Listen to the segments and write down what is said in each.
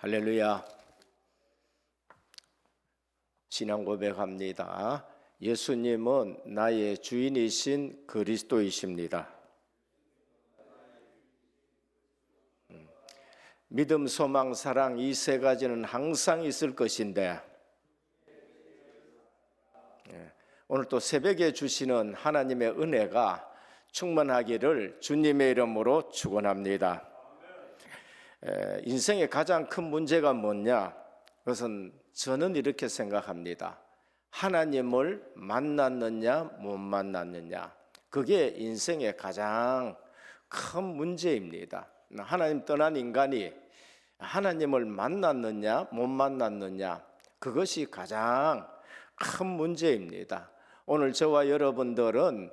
할렐루야. 신앙 고백합니다. 예수님은 나의 주인이신 그리스도이십니다. 믿음, 소망, 사랑 이 세 가지는 항상 있을 것인데 오늘 또 새벽에 주시는 하나님의 은혜가 충만하기를 주님의 이름으로 축원합니다. 인생의 가장 큰 문제가 뭐냐? 그것은 저는 이렇게 생각합니다. 하나님을 만났느냐 못 만났느냐, 그게 인생의 가장 큰 문제입니다. 하나님 떠난 인간이 하나님을 만났느냐 못 만났느냐, 그것이 가장 큰 문제입니다. 오늘 저와 여러분들은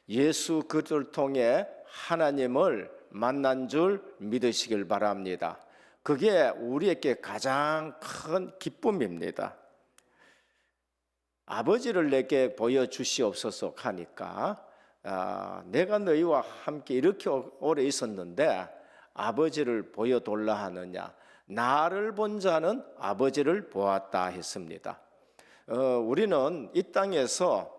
예수 그리스도를 통해 하나님을 만난 줄 믿으시길 바랍니다. 그게 우리에게 가장 큰 기쁨입니다. 아버지를 내게 보여주시옵소서 하니까 내가 너희와 함께 이렇게 오래 있었는데 아버지를 보여달라 하느냐, 나를 본 자는 아버지를 보았다 했습니다. 우리는 이 땅에서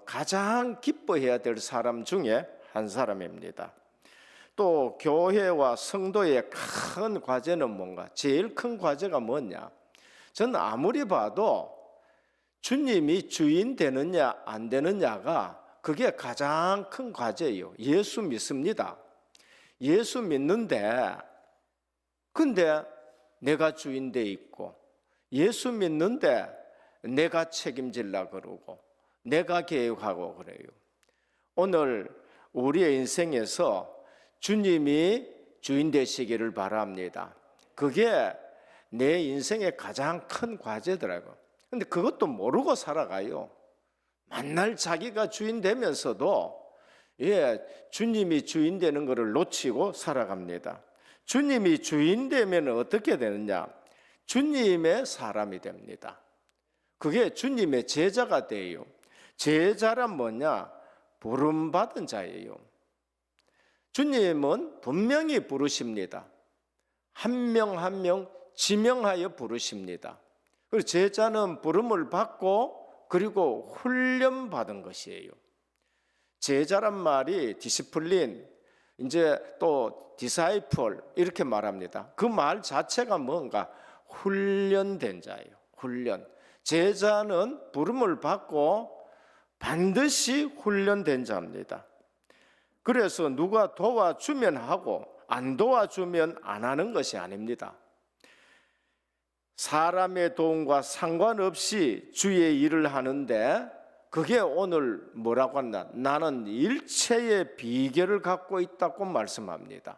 가장 기뻐해야 될 사람 중에 한 사람입니다. 또 교회와 성도의 큰 과제는 뭔가? 제일 큰 과제가 뭐냐? 저는 아무리 봐도 주님이 주인 되느냐 안 되느냐가 그게 가장 큰 과제예요. 예수 믿습니다. 예수 믿는데 근데 내가 주인 돼 있고, 예수 믿는데 내가 책임질라 그러고 내가 계획하고 그래요. 오늘 우리의 인생에서 주님이 주인 되시기를 바랍니다. 그게 내 인생의 가장 큰 과제더라고요. 근데 그것도 모르고 살아가요. 만날 자기가 주인 되면서도 주님이 주인 되는 것을 놓치고 살아갑니다. 주님이 주인 되면 어떻게 되느냐? 주님의 사람이 됩니다. 그게 주님의 제자가 돼요. 제자란 뭐냐? 부름받은 자예요. 주님은 분명히 부르십니다. 한 명 한 명 지명하여 부르십니다. 그리고 제자는 부름을 받고 그리고 훈련받은 것이에요. 제자란 말이 디시플린, 이제 또 디사이플 이렇게 말합니다. 그 말 자체가 뭔가? 훈련된 자예요. 훈련. 제자는 부름을 받고 반드시 훈련된 자입니다. 그래서 누가 도와주면 하고 안 도와주면 안 하는 것이 아닙니다. 사람의 도움과 상관없이 주의 일을 하는데 그게 오늘 뭐라고 한다? 나는 일체의 비결을 갖고 있다고 말씀합니다.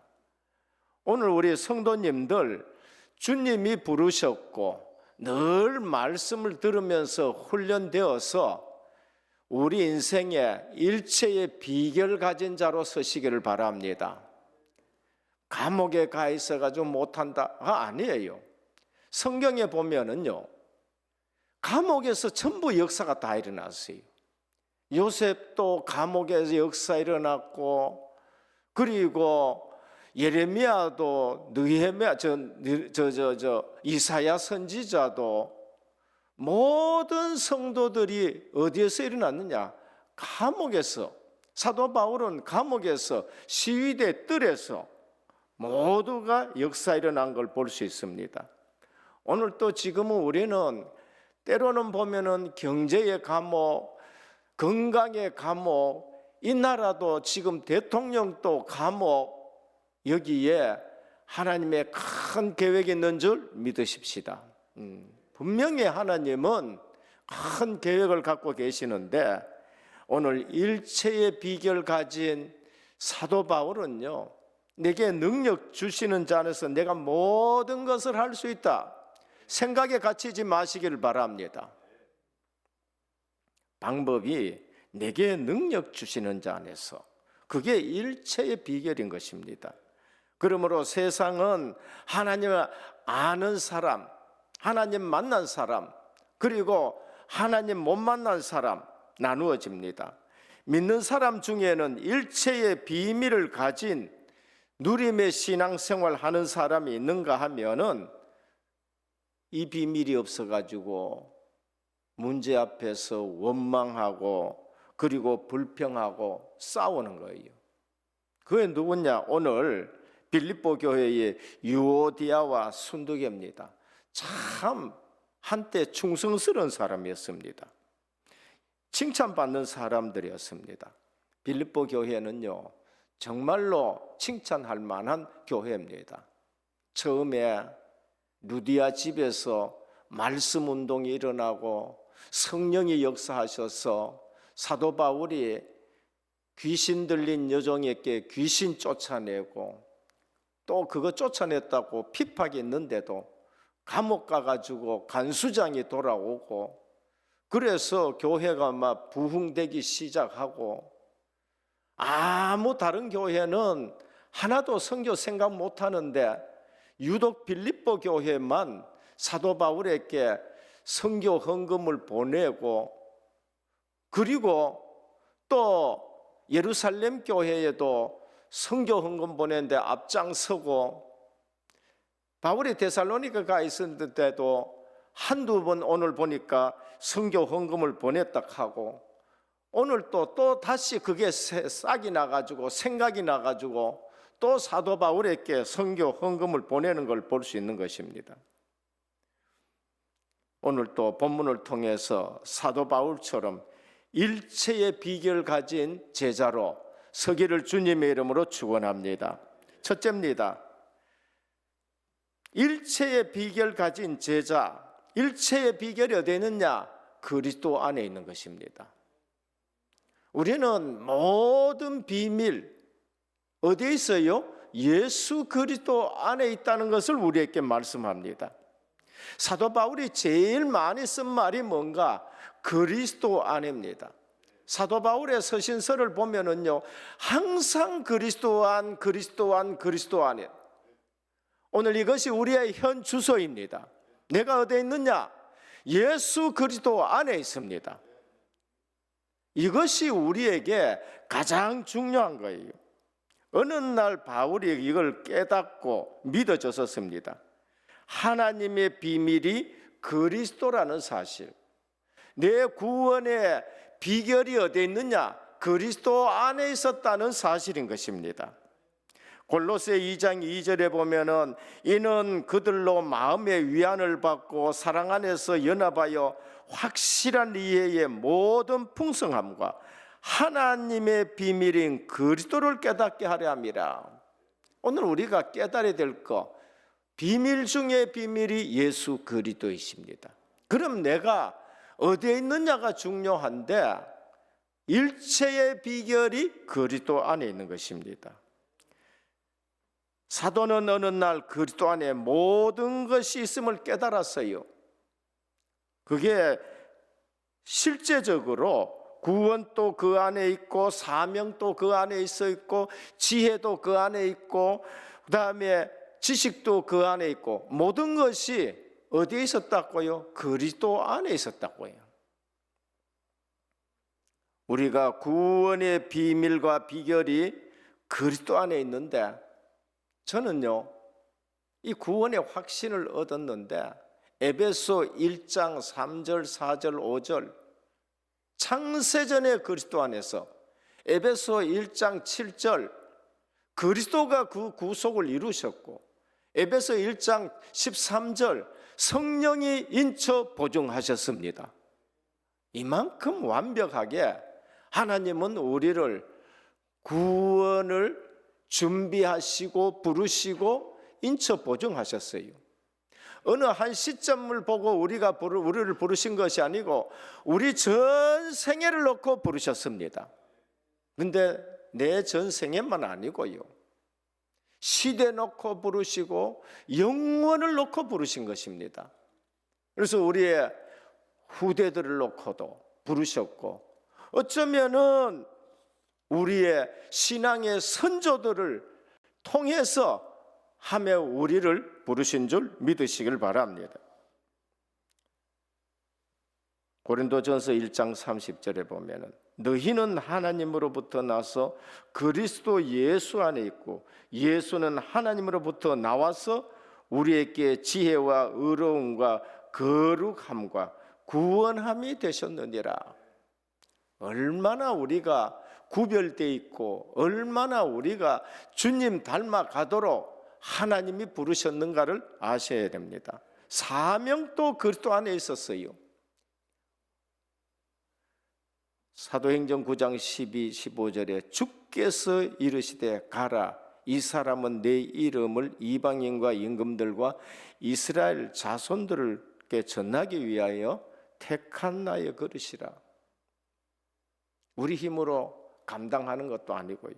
오늘 우리 성도님들 주님이 부르셨고 늘 말씀을 들으면서 훈련되어서 우리 인생에 일체의 비결을 가진 자로 서시기를 바랍니다. 감옥에 가 있어가지고 못한다가 아니에요. 성경에 보면은요, 감옥에서 전부 역사가 다 일어났어요. 요셉도 감옥에서 역사 일어났고, 그리고 예레미야도 느헤미야 이사야 선지자도 모든 성도들이 어디에서 일어났느냐? 감옥에서. 사도 바울은 감옥에서, 시위대 뜰에서 모두가 역사 일어난 걸 볼 수 있습니다. 오늘 또 지금은 우리는 때로는 보면은 경제의 감옥, 건강의 감옥, 이 나라도 지금 대통령도 감옥, 여기에 하나님의 큰 계획이 있는 줄 믿으십시다. 분명히 하나님은 큰 계획을 갖고 계시는데 오늘 일체의 비결 가진 사도 바울은요, 내게 능력 주시는 자 안에서 내가 모든 것을 할 수 있다. 생각에 갇히지 마시기를 바랍니다. 방법이 내게 능력 주시는 자 안에서, 그게 일체의 비결인 것입니다. 그러므로 세상은 하나님을 아는 사람, 하나님 만난 사람, 그리고 하나님 못 만난 사람 나누어집니다. 믿는 사람 중에는 일체의 비밀을 가진 누림의 신앙생활 하는 사람이 있는가 하면은 이 비밀이 없어가지고 문제 앞에서 원망하고 그리고 불평하고 싸우는 거예요. 그게 누구냐? 오늘 빌립보 교회의 유오디아와 순두개입니다. 참 한때 충성스러운 사람이었습니다. 칭찬받는 사람들이었습니다. 빌립보 교회는요, 정말로 칭찬할 만한 교회입니다. 처음에 루디아 집에서 말씀 운동이 일어나고 성령이 역사하셔서 사도 바울이 귀신 들린 여종에게 귀신 쫓아내고 또 그거 쫓아냈다고 핍박이 있는데도 감옥 가가지고 간수장이 돌아오고 그래서 교회가 막 부흥되기 시작하고 아무 다른 교회는 하나도 선교 생각 못하는데 유독 빌립보 교회만 사도 바울에게 선교 헌금을 보내고 그리고 또 예루살렘 교회에도 선교 헌금 보내는데 앞장서고 바울이 데살로니가 가 있었을 때도 한두 번 오늘 보니까 선교 헌금을 보냈다 하고 오늘 또 다시 그게 싹이 나가지고 생각이 나가지고 또 사도 바울에게 선교 헌금을 보내는 걸 볼 수 있는 것입니다. 오늘 또 본문을 통해서 사도 바울처럼 일체의 비결을 가진 제자로 서기를 주님의 이름으로 축원합니다. 첫째입니다. 일체의 비결 가진 제자, 일체의 비결이 어디에 있느냐? 그리스도 안에 있는 것입니다. 우리는 모든 비밀 어디에 있어요? 예수 그리스도 안에 있다는 것을 우리에게 말씀합니다. 사도 바울이 제일 많이 쓴 말이 뭔가? 그리스도 안입니다. 사도 바울의 서신서를 보면은요, 항상 그리스도 안, 그리스도 안, 그리스도 안에. 오늘 이것이 우리의 현 주소입니다. 내가 어디에 있느냐? 예수 그리스도 안에 있습니다. 이것이 우리에게 가장 중요한 거예요. 어느 날 바울이 이걸 깨닫고 믿어졌었습니다. 하나님의 비밀이 그리스도라는 사실. 내 구원의 비결이 어디에 있느냐? 그리스도 안에 있었다는 사실인 것입니다. 골로새 2장 2절에 보면은 이는 그들로 마음의 위안을 받고 사랑 안에서 연합하여 확실한 이해의 모든 풍성함과 하나님의 비밀인 그리스도를 깨닫게 하려 함이라. 오늘 우리가 깨달아야 될 것, 비밀 중에 비밀이 예수 그리스도이십니다. 그럼 내가 어디에 있느냐가 중요한데 일체의 비결이 그리스도 안에 있는 것입니다. 사도는 어느 날 그리스도 안에 모든 것이 있음을 깨달았어요. 그게 실제적으로 구원도 그 안에 있고 사명도 그 안에 있어 있고 지혜도 그 안에 있고 그다음에 지식도 그 안에 있고 모든 것이 어디에 있었다고요? 그리스도 안에 있었다고요. 우리가 구원의 비밀과 비결이 그리스도 안에 있는데 저는요 이 구원의 확신을 얻었는데 에베소 1장 3절 4절 5절 창세전의 그리스도 안에서 에베소 1장 7절 그리스도가 그 구속을 이루셨고 에베소 1장 13절 성령이 인쳐 보증하셨습니다. 이만큼 완벽하게 하나님은 우리를 구원을 준비하시고 부르시고 인쳐 보증하셨어요. 어느 한 시점을 보고 우리를 부르신 것이 아니고 우리 전생애를 놓고 부르셨습니다. 그런데 내 전생애만 아니고요, 시대 놓고 부르시고 영원을 놓고 부르신 것입니다. 그래서 우리의 후대들을 놓고도 부르셨고 어쩌면은 우리의 신앙의 선조들을 통해서 하며 우리를 부르신 줄 믿으시길 바랍니다. 고린도전서 1장 30절에 보면은 너희는 하나님으로부터 나서 그리스도 예수 안에 있고 예수는 하나님으로부터 나와서 우리에게 지혜와 의로움과 거룩함과 구원함이 되셨느니라. 얼마나 우리가 구별되어 있고 얼마나 우리가 주님 닮아가도록 하나님이 부르셨는가를 아셔야 됩니다. 사명도 그리스도 안에 있었어요. 사도행전 9장 12, 15절에 주께서 이르시되 가라, 이 사람은 내 이름을 이방인과 임금들과 이스라엘 자손들께 전하기 위하여 택한 나의 그릇이라. 우리 힘으로 감당하는 것도 아니고요.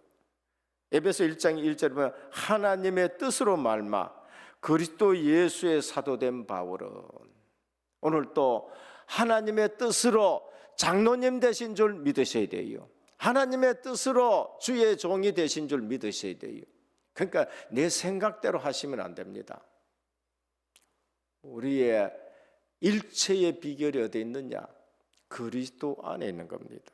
에베소 1장 1절에 보면 하나님의 뜻으로 말마 그리스도 예수의 사도된 바울은, 오늘 또 하나님의 뜻으로 장로님 되신 줄 믿으셔야 돼요. 하나님의 뜻으로 주의 종이 되신 줄 믿으셔야 돼요. 그러니까 내 생각대로 하시면 안 됩니다. 우리의 일체의 비결이 어디 있느냐? 그리스도 안에 있는 겁니다.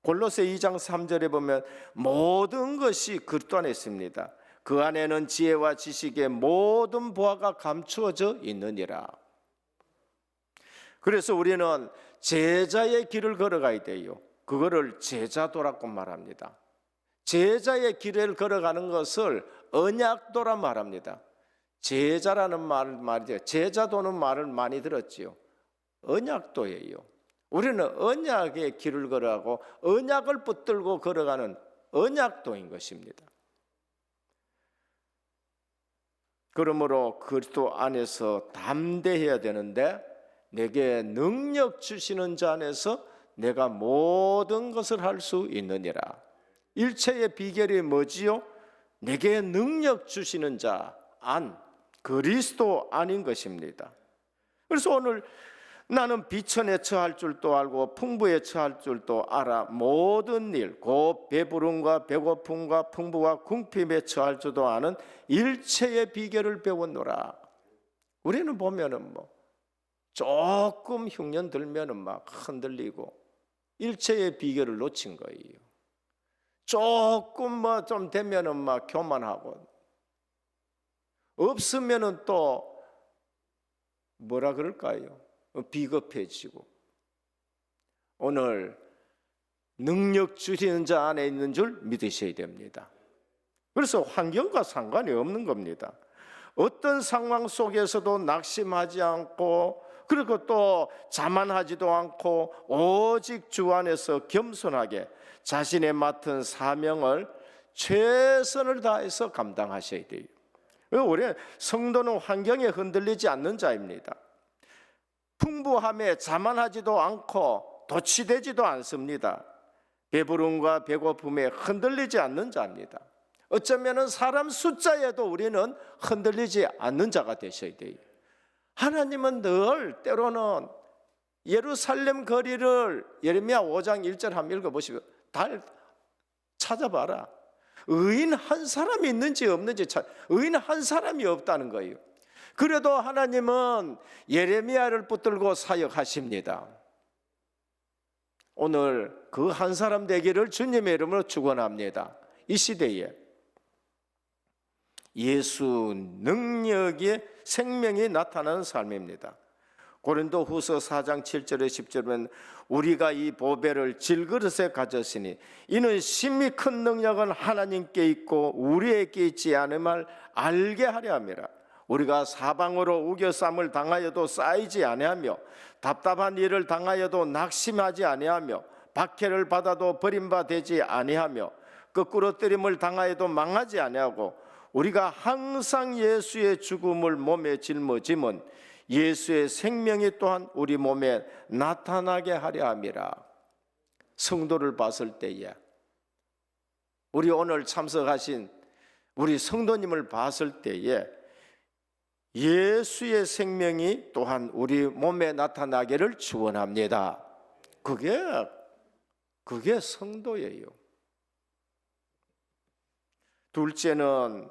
골로새 2장 3절에 보면 모든 것이 그리스도 안에 있습니다. 그 안에는 지혜와 지식의 모든 보화가 감추어져 있느니라. 그래서 우리는 제자의 길을 걸어가야 돼요. 그거를 제자도라고 말합니다. 제자의 길을 걸어가는 것을 언약도라 말합니다. 제자라는 말이죠. 제자도는 말을 많이 들었지요. 언약도예요. 우리는 언약의 길을 걸어가고 언약을 붙들고 걸어가는 언약도인 것입니다. 그러므로 그리스도 안에서 담대해야 되는데, 내게 능력 주시는 자 안에서 내가 모든 것을 할 수 있느니라. 일체의 비결이 뭐지요? 내게 능력 주시는 자 안, 그리스도 안인 것입니다. 그래서 오늘 나는 비천에 처할 줄도 알고 풍부에 처할 줄도 알아 모든 일, 곧 배부름과 배고픔과 풍부와 궁핍에 처할 줄도 아는 일체의 비결을 배웠노라. 우리는 보면은 조금 흉년 들면은 막 흔들리고 일체의 비결을 놓친 거예요. 조금 좀 되면은 막 교만하고, 없으면은 또 뭐라 그럴까요? 비겁해지고. 오늘 능력 주시는 자 안에 있는 줄 믿으셔야 됩니다. 그래서 환경과 상관이 없는 겁니다. 어떤 상황 속에서도 낙심하지 않고, 그리고 또 자만하지도 않고 오직 주 안에서 겸손하게 자신의 맡은 사명을 최선을 다해서 감당하셔야 돼요. 우리 성도는 환경에 흔들리지 않는 자입니다. 풍부함에 자만하지도 않고 도취되지도 않습니다. 배부름과 배고픔에 흔들리지 않는 자입니다. 어쩌면 사람 숫자에도 우리는 흔들리지 않는 자가 되셔야 돼요. 하나님은 늘 때로는 예루살렘 거리를, 예레미야 5장 1절 한번 읽어보시고 찾아봐라. 의인 한 사람이 있는지 없는지 의인 한 사람이 없다는 거예요. 그래도 하나님은 예레미야를 붙들고 사역하십니다. 오늘 그 한 사람 되기를 주님의 이름으로 축원합니다. 이 시대에 예수 능력의 생명이 나타나는 삶입니다. 고린도후서 4장 7절에 10절은 우리가 이 보배를 질그릇에 가졌으니 이는 심히 큰 능력은 하나님께 있고 우리에게 있지 않음을 알게 하려 함이라. 우리가 사방으로 우겨쌈을 당하여도 쌓이지 아니하며 답답한 일을 당하여도 낙심하지 아니하며 박해를 받아도 버림받지 아니하며 거꾸로 때림을 당하여도 망하지 아니하고 우리가 항상 예수의 죽음을 몸에 짊어짐은 예수의 생명이 또한 우리 몸에 나타나게 하려 함이라. 성도를 봤을 때에, 우리 오늘 참석하신 우리 성도님을 봤을 때에 예수의 생명이 또한 우리 몸에 나타나기를 축원합니다. 그게 성도예요. 둘째는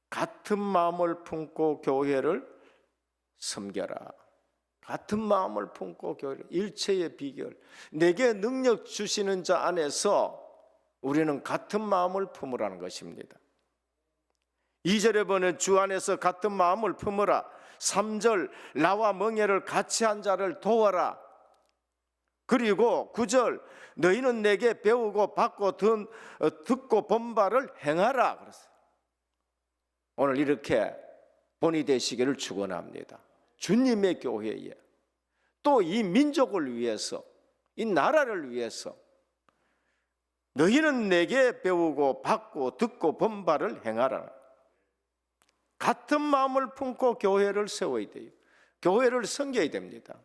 같은 마음을 품고 교회를 섬겨라. 같은 마음을 품고 교회를, 일체의 비결, 내게 능력 주시는 자 안에서 우리는 같은 마음을 품으라는 것입니다. 2절에 보면 주 안에서 같은 마음을 품으라. 3절 나와 멍에를 같이 한 자를 도와라. 그리고 9절 너희는 내게 배우고 받고 듣고 본바를 행하라 그랬어요. 오늘 이렇게 본이 되시기를 축원합니다. 주님의 교회에 또 이 민족을 위해서, 이 나라를 위해서 너희는 내게 배우고 받고 듣고 본바를 행하라. 같은 마음을 품고 교회를 세워야 돼요. 교회를 섬겨야 됩니다.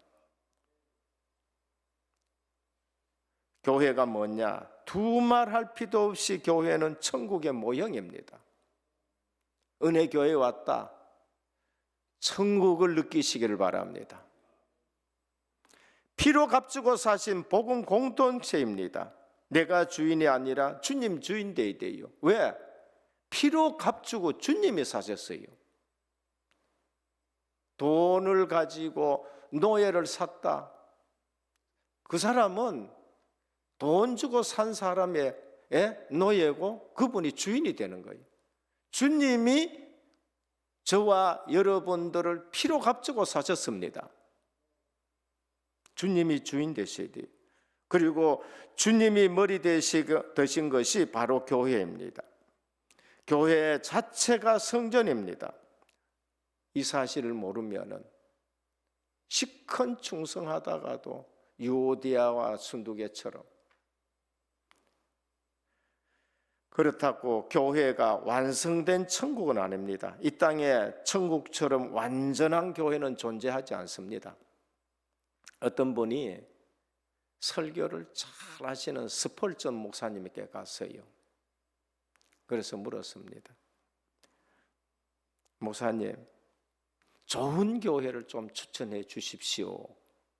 교회가 뭐냐? 두말할 필요 없이 교회는 천국의 모형입니다. 은혜교회에 왔다. 천국을 느끼시기를 바랍니다. 피로 값주고 사신 복음 공동체입니다. 내가 주인이 아니라 주님 주인 되어야 돼요. 왜? 피로 값주고 주님이 사셨어요. 돈을 가지고 노예를 샀다. 그 사람은 돈 주고 산 사람의 노예고 그분이 주인이 되는 거예요. 주님이 저와 여러분들을 피로 값주고 사셨습니다. 주님이 주인 되셔야 돼요. 그리고 주님이 머리 되신 것이 바로 교회입니다. 교회 자체가 성전입니다. 이 사실을 모르면은 시큰 충성하다가도 유오디아와 순두개처럼, 그렇다고 교회가 완성된 천국은 아닙니다. 이 땅에 천국처럼 완전한 교회는 존재하지 않습니다. 어떤 분이 설교를 잘 하시는 스펄전 목사님께 갔어요. 그래서 물었습니다. 목사님, 좋은 교회를 좀 추천해 주십시오.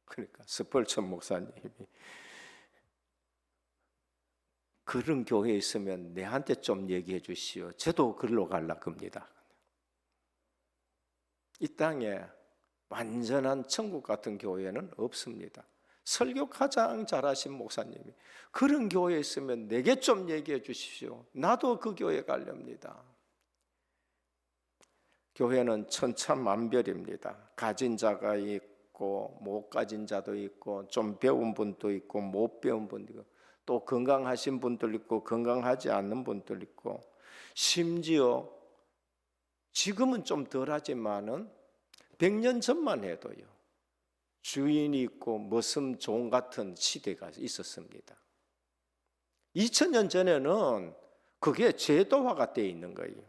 그러니까 스펄전 목사님이 그런 교회에 있으면 내한테 좀 얘기해 주시오. 저도 그리로 가려고 합니다. 이 땅에 완전한 천국 같은 교회는 없습니다. 설교 가장 잘하신 목사님이 그런 교회에 있으면 내게 좀 얘기해 주십시오. 나도 그 교회 가렵니다. 교회는 천차만별입니다. 가진 자가 있고 못 가진 자도 있고 좀 배운 분도 있고 못 배운 분도 있고 또 건강하신 분들 있고 건강하지 않는 분들 있고 심지어 지금은 좀 덜하지만은 100년 전만 해도요 주인이 있고 머슴 종 같은 시대가 있었습니다. 2000년 전에는 그게 제도화가 되어 있는 거예요.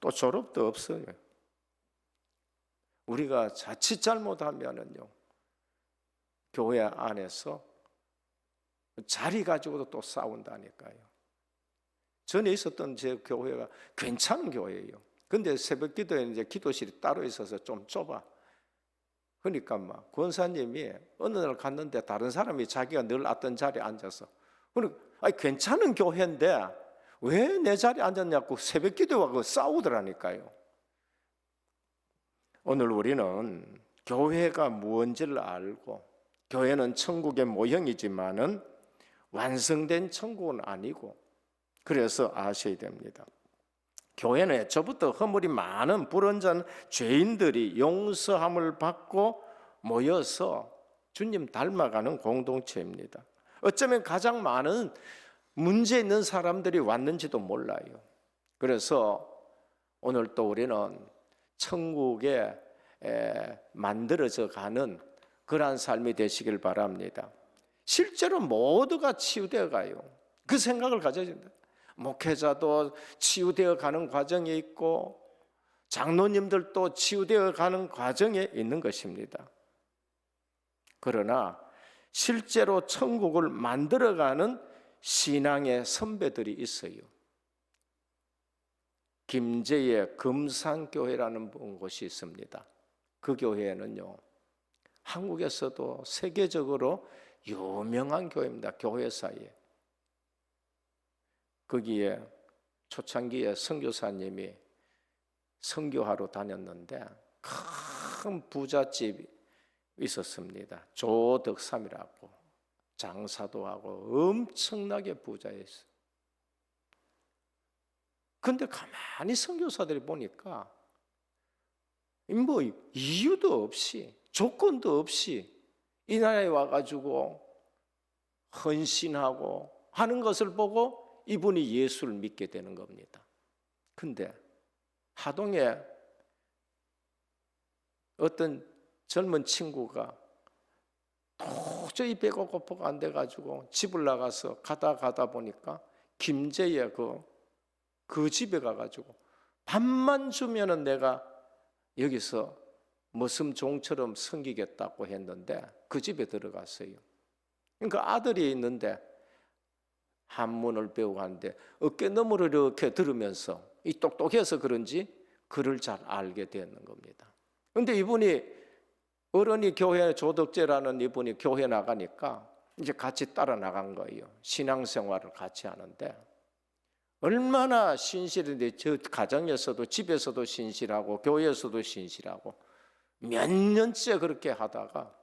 또 졸업도 없어요. 우리가 자칫 잘못하면은요 교회 안에서 자리 가지고도 또 싸운다니까요. 전에 있었던 제 교회가 괜찮은 교회예요. 근데 새벽 기도에 이제 기도실이 따로 있어서 좀 좁아. 그러니까 막 권사님이 어느 날 갔는데 다른 사람이 자기가 늘 왔던 자리에 앉아서, 그러니까 아니 괜찮은 교회인데 왜 내 자리에 앉았냐고 새벽 기도하고 싸우더라니까요. 오늘 우리는 교회가 무언지를 알고, 교회는 천국의 모형이지만은 완성된 천국은 아니고, 그래서 아셔야 됩니다. 교회는 애초부터 허물이 많은 불온전 죄인들이 용서함을 받고 모여서 주님 닮아가는 공동체입니다. 어쩌면 가장 많은 문제 있는 사람들이 왔는지도 몰라요. 그래서 오늘 또 우리는 천국에 만들어져 가는 그러한 삶이 되시길 바랍니다. 실제로 모두가 치유되어 가요. 그 생각을 가져야 됩니다. 목회자도 치유되어 가는 과정에 있고 장로님들도 치유되어 가는 과정에 있는 것입니다. 그러나 실제로 천국을 만들어가는 신앙의 선배들이 있어요. 김제의 금산교회라는 곳이 있습니다. 그 교회는요 한국에서도 세계적으로 유명한 교회입니다. 교회사에. 거기에 초창기에 선교사님이 선교하러 다녔는데 큰 부잣집이 있었습니다. 조덕삼이라고 장사도 하고 엄청나게 부자였어요. 근데 가만히 선교사들이 보니까 뭐 이유도 없이 조건도 없이 이 나라에 와가지고 헌신하고 하는 것을 보고 이분이 예수를 믿게 되는 겁니다. 근데 하동에 어떤 젊은 친구가 도저히 배가 고파가 안 돼가지고 집을 나가서 가다 보니까 김제의 그 집에 가가지고 밥만 주면은 내가 여기서 머슴 종처럼 섬기겠다고 했는데 그 집에 들어갔어요. 그러니까 아들이 있는데 한문을 배우고 하는데 어깨너머로 이렇게 들으면서 이 똑똑해서 그런지 글을 잘 알게 되는 겁니다. 그런데 이분이 어른이 교회 조덕재라는 이분이 교회 나가니까 이제 같이 따라 나간 거예요. 신앙생활을 같이 하는데 얼마나 신실한데 저 가정에서도 집에서도 신실하고 교회에서도 신실하고 몇 년째 그렇게 하다가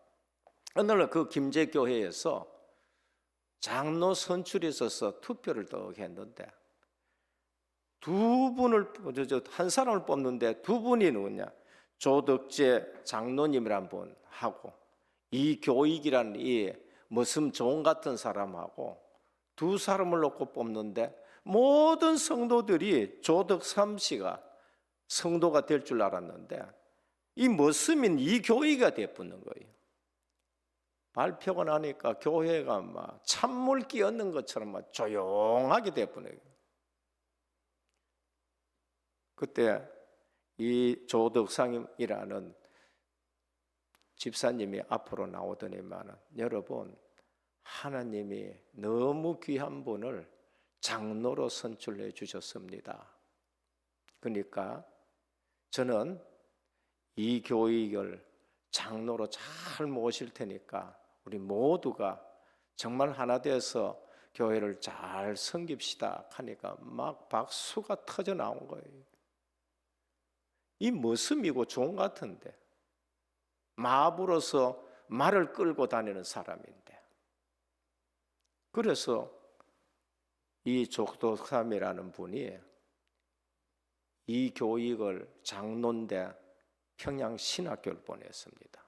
어느 날 그 김제교회에서 장로 선출이 있어서 투표를 또 했는데 한 사람을 뽑는데 두 분이 누구냐? 조덕재 장로님이란 분하고 이교익이라는 이 머슴 종 같은 사람하고 두 사람을 놓고 뽑는데 모든 성도들이 조덕삼 씨가 성도가 될 줄 알았는데 이 머슴인 이교익이가 되어붙는 거예요. 발표가 나니까 교회가 막 찬물 끼얹는 것처럼 막 조용하게 되어붙는 거예요. 그때 이 조덕상이라는 집사님이 앞으로 나오더니만 여러분, 하나님이 너무 귀한 분을 장로로 선출해 주셨습니다. 그러니까 저는 이 교육을 장로로 잘 모실 테니까 우리 모두가 정말 하나 돼서 교회를 잘 섬깁시다 하니까 막 박수가 터져 나온 거예요. 이 머슴이고 종 같은데 마부로서 말을 끌고 다니는 사람인데 그래서 이 조덕삼이라는 분이 이 교육을 장로인데 평양신학교를 보냈습니다.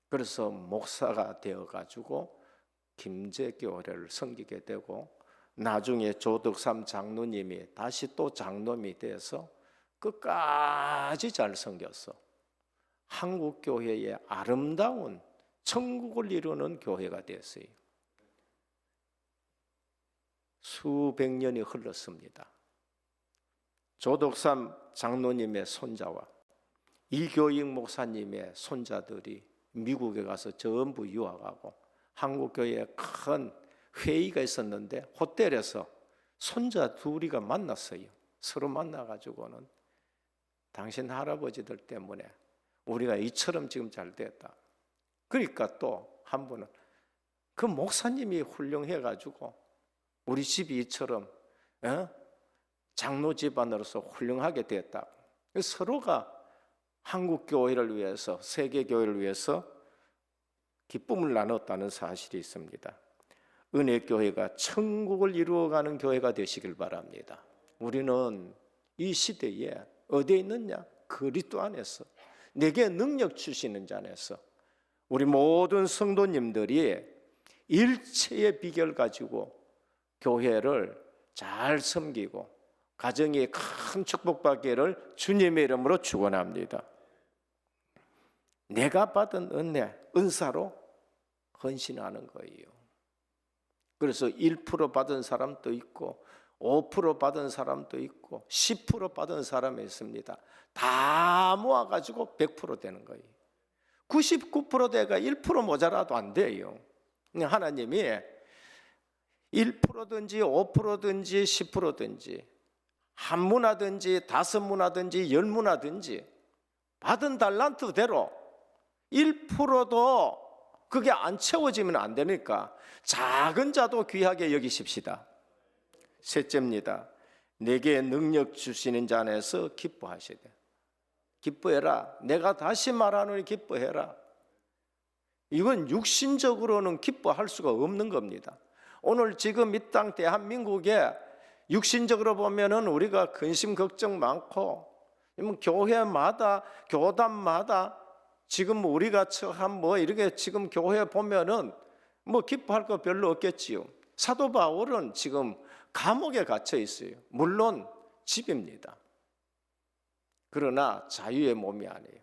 그래서 목사가 되어가지고 김제교회를 섬기게 되고 나중에 조덕삼 장로님이 다시 또 장로님이 돼서 끝까지 잘 섬겼어. 한국교회의 아름다운 천국을 이루는 교회가 됐어요. 수백 년이 흘렀습니다. 조덕삼 장로님의 손자와 이교익 목사님의 손자들이 미국에 가서 전부 유학하고 한국교회에 큰 회의가 있었는데 호텔에서 손자 둘이가 만났어요. 서로 만나가지고는 당신 할아버지들 때문에 우리가 이처럼 지금 잘 됐다. 그러니까 또 한 분은 그 목사님이 훌륭해가지고 우리 집이 이처럼 장로 집안으로서 훌륭하게 됐다. 서로가 한국 교회를 위해서, 세계 교회를 위해서 기쁨을 나눴다는 사실이 있습니다. 은혜교회가 천국을 이루어가는 교회가 되시길 바랍니다. 우리는 이 시대에 어디에 있느냐? 그리스도 안에서, 내게 능력 주시는 자 안에서 우리 모든 성도님들이 일체의 비결 가지고 교회를 잘 섬기고 가정이 큰 축복받기를 주님의 이름으로 축원합니다. 내가 받은 은혜, 은사로 헌신하는 거예요. 그래서 1% 받은 사람도 있고 5% 받은 사람도 있고 10% 받은 사람이 있습니다. 다 모아가지고 100% 되는 거예요. 99%대가 1% 모자라도 안 돼요. 하나님이 1%든지 5%든지 10%든지 한 문화든지 5문화든지 10문화든지 받은 달란트대로 1%도 그게 안 채워지면 안 되니까 작은 자도 귀하게 여기십시다. 셋째입니다. 내게 능력 주시는 자 안에서 기뻐하셔야 돼. 기뻐해라. 내가 다시 말하노니 기뻐해라. 이건 육신적으로는 기뻐할 수가 없는 겁니다. 오늘 지금 이 땅 대한민국에 육신적으로 보면은 우리가 근심 걱정 많고, 교회마다 교단마다 지금 우리가 한 이렇게 지금 교회 보면은 기뻐할 거 별로 없겠지요. 사도 바울은 지금 감옥에 갇혀 있어요. 물론 집입니다. 그러나 자유의 몸이 아니에요.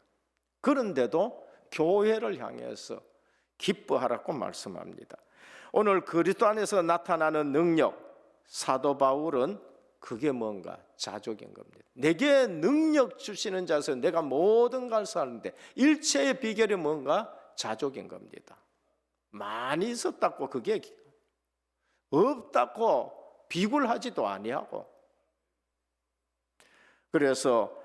그런데도 교회를 향해서 기뻐하라고 말씀합니다. 오늘 그리스도 안에서 나타나는 능력, 사도 바울은 그게 뭔가? 자족인 겁니다. 내게 능력 주시는 자에서 내가 모든 걸 사는데 일체의 비결이 뭔가? 자족인 겁니다. 많이 있었다고 그게 없다고 비굴하지도 아니하고, 그래서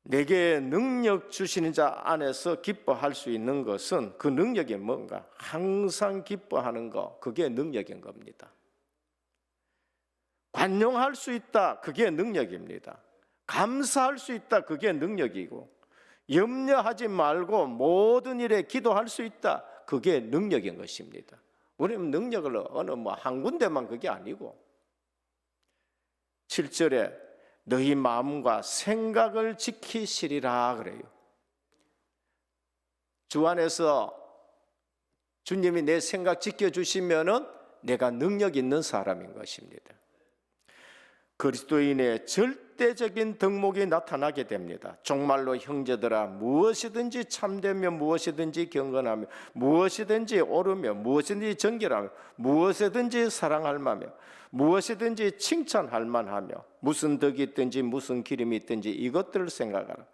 내게 능력 주시는 자 안에서 기뻐할 수 있는 것은 그 능력이 뭔가? 항상 기뻐하는 거, 그게 능력인 겁니다. 관용할 수 있다, 그게 능력입니다. 감사할 수 있다, 그게 능력이고, 염려하지 말고 모든 일에 기도할 수 있다, 그게 능력인 것입니다. 우리는 능력을 어느 한 군데만 그게 아니고, 7절에 너희 마음과 생각을 지키시리라 그래요. 주 안에서 주님이 내 생각 지켜주시면은 내가 능력 있는 사람인 것입니다. 그리스도인의 절대적인 덕목이 나타나게 됩니다. 정말로 형제들아, 무엇이든지 참되며 무엇이든지 경건하며 무엇이든지 옳으며 무엇이든지 정결하며 무엇이든지 사랑할 만하며 무엇이든지 칭찬할 만하며 무슨 덕이 있든지 무슨 기름이 있든지 이것들을 생각하라.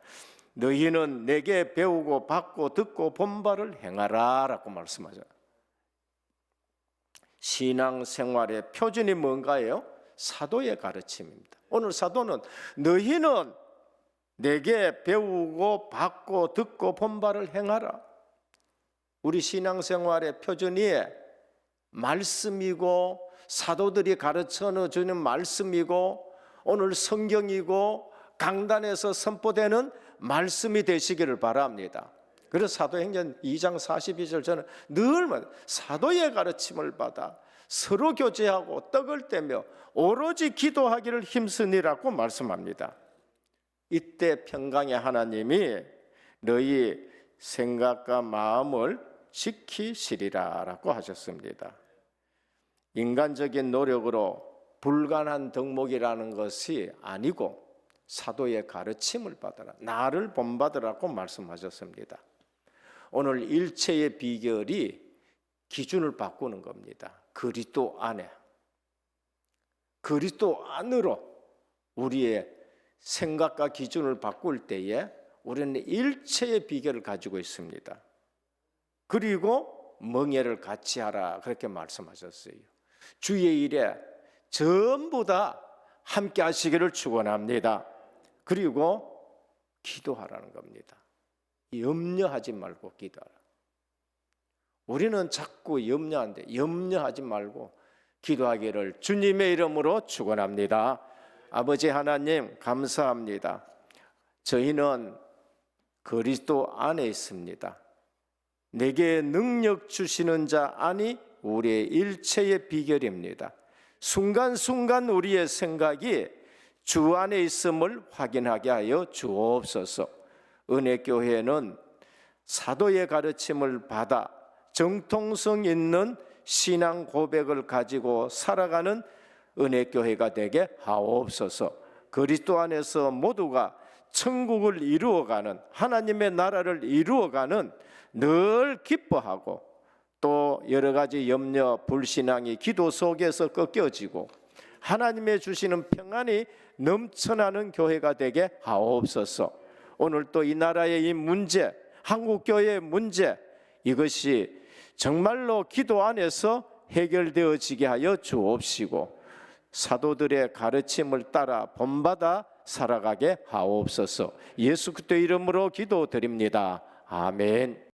너희는 내게 배우고 받고 듣고 본 바를 행하라 라고 말씀하죠. 신앙생활의 표준이 뭔가요? 사도의 가르침입니다. 오늘 사도는 너희는 내게 배우고 받고 듣고 본 바를 행하라. 우리 신앙생활의 표준이 말씀이고 사도들이 가르쳐 주는 말씀이고 오늘 성경이고 강단에서 선포되는 말씀이 되시기를 바랍니다. 그래서 사도행전 2장 42절 저는 늘 사도의 가르침을 받아 서로 교제하고 떡을 떼며 오로지 기도하기를 힘쓰니라고 말씀합니다. 이때 평강의 하나님이 너희 생각과 마음을 지키시리라 라고 하셨습니다. 인간적인 노력으로 불가능한 덕목이라는 것이 아니고 사도의 가르침을 받아라, 나를 본받으라고 말씀하셨습니다. 오늘 일체의 비결이 기준을 바꾸는 겁니다. 그리스도 안에, 그리스도 안으로 우리의 생각과 기준을 바꿀 때에 우리는 일체의 비결을 가지고 있습니다. 그리고 멍에를 같이 하라 그렇게 말씀하셨어요. 주의 일에 전부 다 함께 하시기를 축원합니다. 그리고 기도하라는 겁니다. 염려하지 말고 기도하라. 우리는 자꾸 염려하지 말고 기도하기를 주님의 이름으로 축원합니다. 아버지 하나님 감사합니다. 저희는 그리스도 안에 있습니다. 내게 능력 주시는 자 안이 우리의 일체의 비결입니다. 순간순간 우리의 생각이 주 안에 있음을 확인하게 하여 주옵소서. 은혜교회는 사도의 가르침을 받아 정통성 있는 신앙 고백을 가지고 살아가는 은혜교회가 되게 하옵소서. 그리스도 안에서 모두가 천국을 이루어가는, 하나님의 나라를 이루어가는, 늘 기뻐하고 또 여러 가지 염려, 불신앙이 기도 속에서 꺾여지고 하나님의 주시는 평안이 넘쳐나는 교회가 되게 하옵소서. 오늘 또 이 나라의 이 문제, 한국교회의 문제, 이것이 정말로 기도 안에서 해결되어지게 하여 주옵시고 사도들의 가르침을 따라 본받아 살아가게 하옵소서. 예수 그리스도 이름으로 기도드립니다. 아멘.